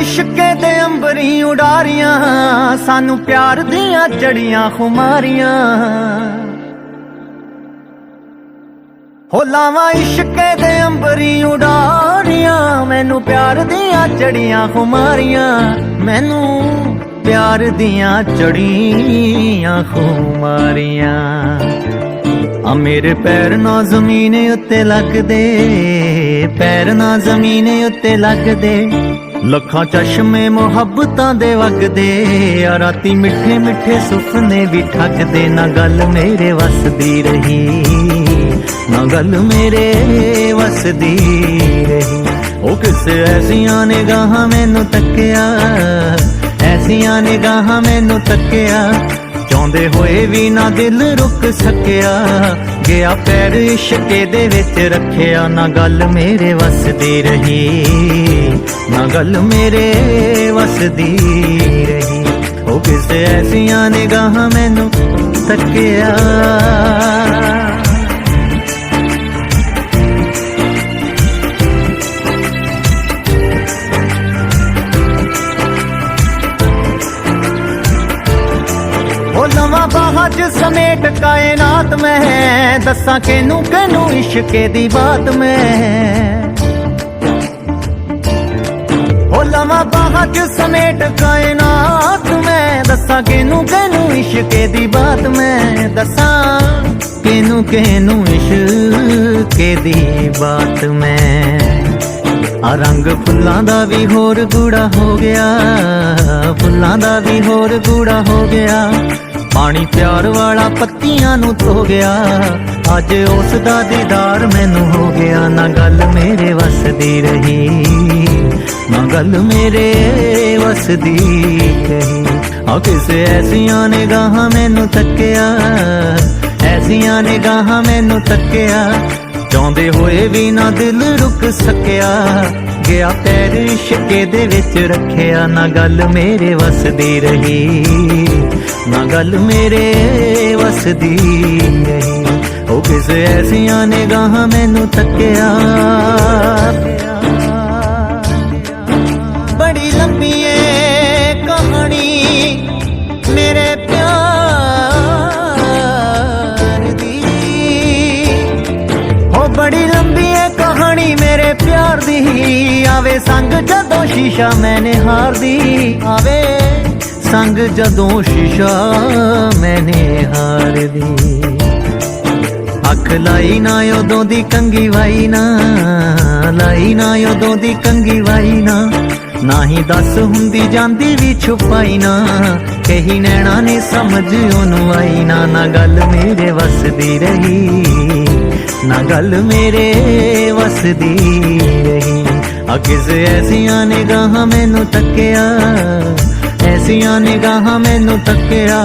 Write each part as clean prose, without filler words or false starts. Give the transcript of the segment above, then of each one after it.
इश्के दे अंबरी उडारियां सानू प्यार दियां चढ़ियां खुमारियां हो लावा इश्के दे अंबरी उडारियां मैनू प्यार दियां चढ़ियां खुमारियां मैनू प्यार दियां चढ़ियां खुमारियां आ मेरे पैर ना जमीन उत्ते लगदे पैर ना जमीन उत्ते लगदे लखां चश्मे मुहब्बतां दे वगदे आ राती मिठे मिठे सुपने भी ठगदे ना गल मेरे वसदी रही ना गल मेरे वसदी रही ओ किसे ऐसियां निगाहां मैनू तक्किया ऐसियां निगाहां मैनू तक्किया चाहते होए भी ना दिल रुक सकिया गया पैर इश्के दे विच रखिया ना गल मेरे वसदी रही ना गल मेरे वसदी रही ओ किसे ऐसियां निगाहां मैनू तकिया लवा बाहज समेट कायनात में दसा केनू केनू इश्के दी बात में हो लवा बाहज समेट कायनात में दसा केनू केनू इश्के दी बात में दसा केनू केनू इश्के दी बात में आ रंग फुल्लां दा भी होर गूड़ा हो गया फुल्लां दा भी होर गूड़ा हो गया पानी प्यार वाला पत्तियां नू धो गया अज उस दा दीदार मैनू हो गया ना गल मेरे वसदी रही ना गल मेरे वसदी रही आ किसे ऐसियां निगाहां मैनू तक्किया ऐसियां निगाहां मैनू तक्किया चाहते होए भी ना दिल रुक सकिया गया पैर इश्के दे विच रखिया ना गल मेरे वसदी रही ना गल मेरे वसदी रही ओ किसे ऐसियां निगाहां मैनू तक्किया बड़ी लंबी है कहानी मेरे बड़ी लंबी है कहानी मेरे प्यार दी आवे संग जदों शीशा मैंने हार दी आवे संग जदों शीशा मैंने हार दी अख लाई ना उदों दी कंगी वाई ना लाई ना उदों दी कंगी वाई ना ही दस हुंदी जांदी भी छुपाई ना कही नैना ने समझ ओनू आई ना गल मेरे वसदी रही ना गल मेरे वसदी रही आ किसे ऐसियां निगाहां मैनू तक्किया ऐसियां निगाहां मैनू तक्किया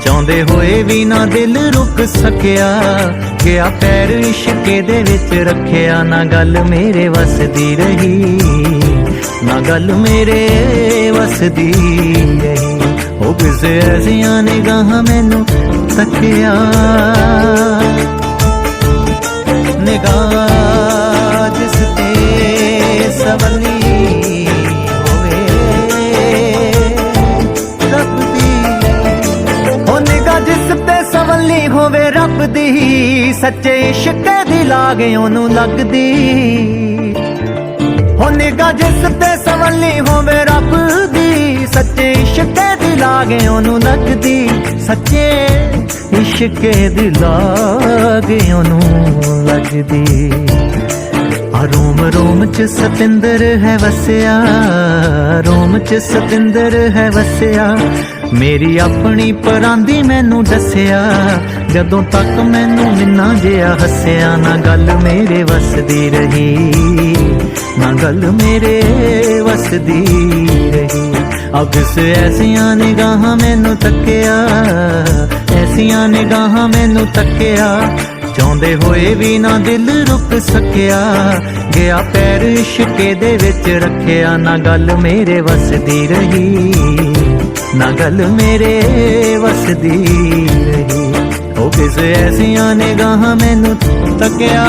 चाहते होए भी ना दिल रुक सकिया गया पैर इश्के दे विच रखिया ना गल मेरे वसदी रही ना गल मेरे वसदी रही ओ किसे ऐसियां निगाहां मैनू तक्किया निगाह जिस ते सवली होवे रब दी हो निगाह जिस ते सवली होवे रब दी सच्चे इश्क दी लागे ओनू लगदी हो निगाह जिस ते सवली होवे रब दी सच्चे इश्क दी लागे ओनू लगदी सच्चे इश्क दी लागे ओनू लगदी आ रोम रोम च सतिंदर है वसिया रोम च सतिंदर है वसिया मेरी अपनी परांदी मैनू दसिया जदों तक मैनू मिन्ना जिया हसिया ना गल मेरे वसदी रही ना गल मेरे वसदी रही अब से ऐसियां निगाहां मैनू तक्किया ऐसियां निगाहां मैनू तक्किया चाहते होए भी ना दिल रुक सकिया गया पैर इश्के दे विच रखिया ना गल मेरे वसदी रही ना गल मेरे वसदी रही ओ किसे ऐसियां निगाहां मैनू तक्किया